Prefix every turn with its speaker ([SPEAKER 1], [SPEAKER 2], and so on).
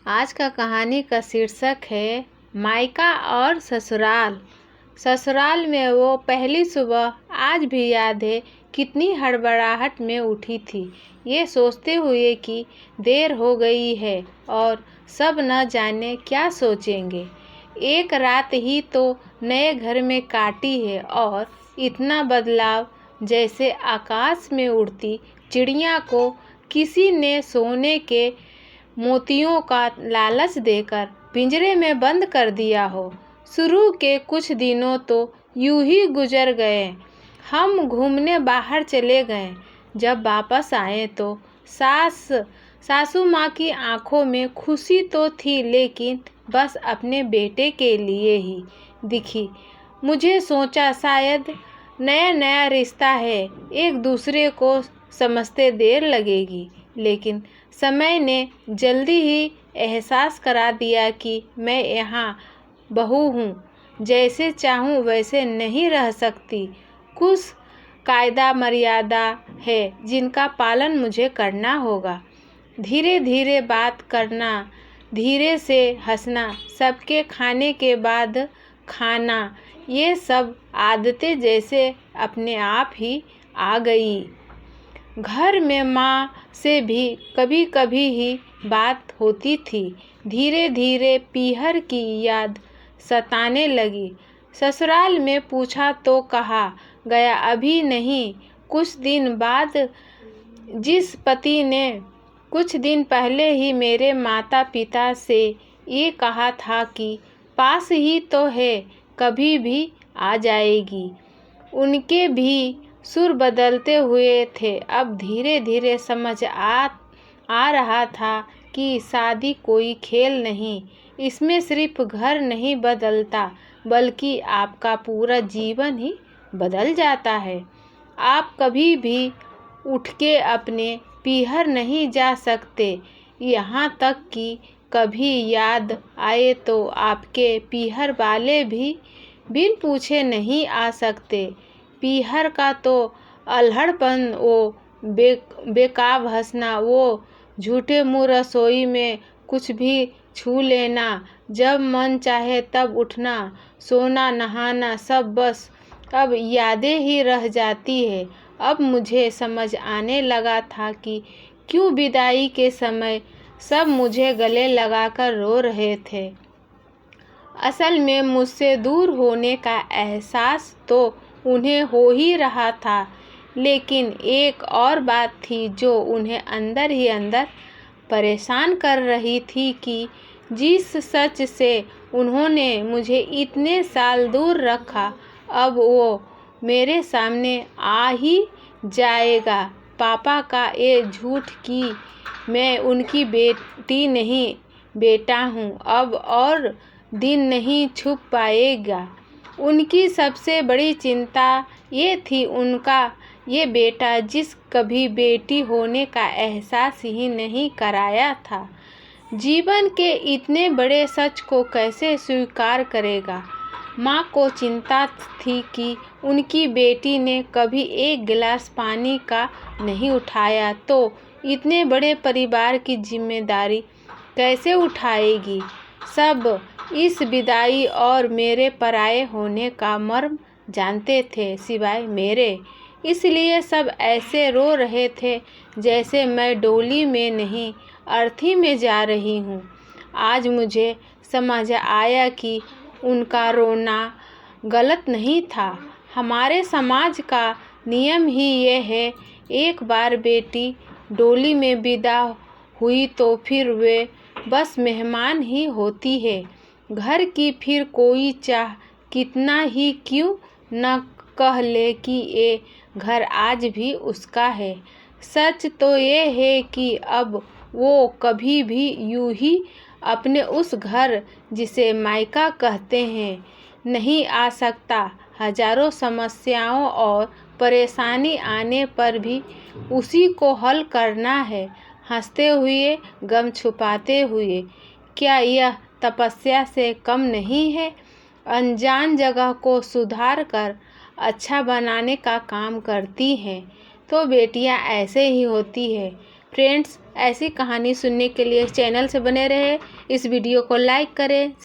[SPEAKER 1] आज का कहानी का शीर्षक है मायका और ससुराल। ससुराल में वो पहली सुबह आज भी याद है, कितनी हड़बड़ाहट में उठी थी, ये सोचते हुए कि देर हो गई है और सब न जाने क्या सोचेंगे। एक रात ही तो नए घर में काटी है और इतना बदलाव, जैसे आकाश में उड़ती चिड़िया को किसी ने सोने के मोतियों का लालच देकर पिंजरे में बंद कर दिया हो। शुरू के कुछ दिनों तो यूं ही गुजर गए। हम घूमने बाहर चले गए। जब वापस आए तो सासू माँ की आंखों में खुशी तो थी, लेकिन बस अपने बेटे के लिए ही दिखी। मुझे सोचा शायद नया नया रिश्ता है, एक दूसरे को समझते देर लगेगी, लेकिन समय ने जल्दी ही एहसास करा दिया कि मैं यहाँ बहू हूँ, जैसे चाहूँ वैसे नहीं रह सकती। कुछ कायदा मर्यादा है जिनका पालन मुझे करना होगा। धीरे धीरे बात करना, धीरे से हंसना, सबके खाने के बाद खाना, ये सब आदतें जैसे अपने आप ही आ गई। घर में माँ से भी कभी कभी ही बात होती थी। धीरे धीरे पीहर की याद सताने लगी। ससुराल में पूछा तो कहा गया अभी नहीं, कुछ दिन बाद। जिस पति ने कुछ दिन पहले ही मेरे माता पिता से ये कहा था कि पास ही तो है, कभी भी आ जाएगी, उनके भी सुर बदलते हुए थे। अब धीरे धीरे समझ आ रहा था कि शादी कोई खेल नहीं, इसमें सिर्फ घर नहीं बदलता, बल्कि आपका पूरा जीवन ही बदल जाता है। आप कभी भी उठ के अपने पीहर नहीं जा सकते, यहाँ तक कि कभी याद आए तो आपके पीहर वाले भी बिन पूछे नहीं आ सकते। पीहर का तो अल्हड़पन, वो बेकाब हंसना, वो झूठे मुँह रसोई में कुछ भी छू लेना, जब मन चाहे तब उठना, सोना नहाना, सब बस अब यादें ही रह जाती है। अब मुझे समझ आने लगा था कि क्यों विदाई के समय सब मुझे गले लगाकर रो रहे थे। असल में मुझसे दूर होने का एहसास तो उन्हें हो ही रहा था, लेकिन एक और बात थी जो उन्हें अंदर ही अंदर परेशान कर रही थी कि जिस सच से उन्होंने मुझे इतने साल दूर रखा, अब वो मेरे सामने आ ही जाएगा। पापा का ये झूठ कि मैं उनकी बेटी नहीं, बेटा हूँ, अब और दिन नहीं छुप पाएगा। उनकी सबसे बड़ी चिंता ये थी, उनका ये बेटा जिस कभी बेटी होने का एहसास ही नहीं कराया था, जीवन के इतने बड़े सच को कैसे स्वीकार करेगा। माँ को चिंता थी कि उनकी बेटी ने कभी एक गिलास पानी का नहीं उठाया, तो इतने बड़े परिवार की जिम्मेदारी कैसे उठाएगी। सब इस विदाई और मेरे पराये होने का मर्म जानते थे, सिवाय मेरे। इसलिए सब ऐसे रो रहे थे जैसे मैं डोली में नहीं, अर्थी में जा रही हूँ। आज मुझे समझ आया कि उनका रोना गलत नहीं था। हमारे समाज का नियम ही ये है, एक बार बेटी डोली में विदा हुई तो फिर वे बस मेहमान ही होती है घर की। फिर कोई चाह कितना ही क्यों न कह ले कि ये घर आज भी उसका है, सच तो ये है कि अब वो कभी भी यूं ही अपने उस घर, जिसे मायका कहते हैं, नहीं आ सकता। हजारों समस्याओं और परेशानी आने पर भी उसी को हल करना है, हंसते हुए, गम छुपाते हुए। क्या यह तपस्या से कम नहीं है? अनजान जगह को सुधार कर अच्छा बनाने का काम करती हैं। तो बेटियां ऐसे ही होती है, फ्रेंड्स, ऐसी कहानी सुनने के लिए चैनल से बने रहे। इस वीडियो को लाइक करें।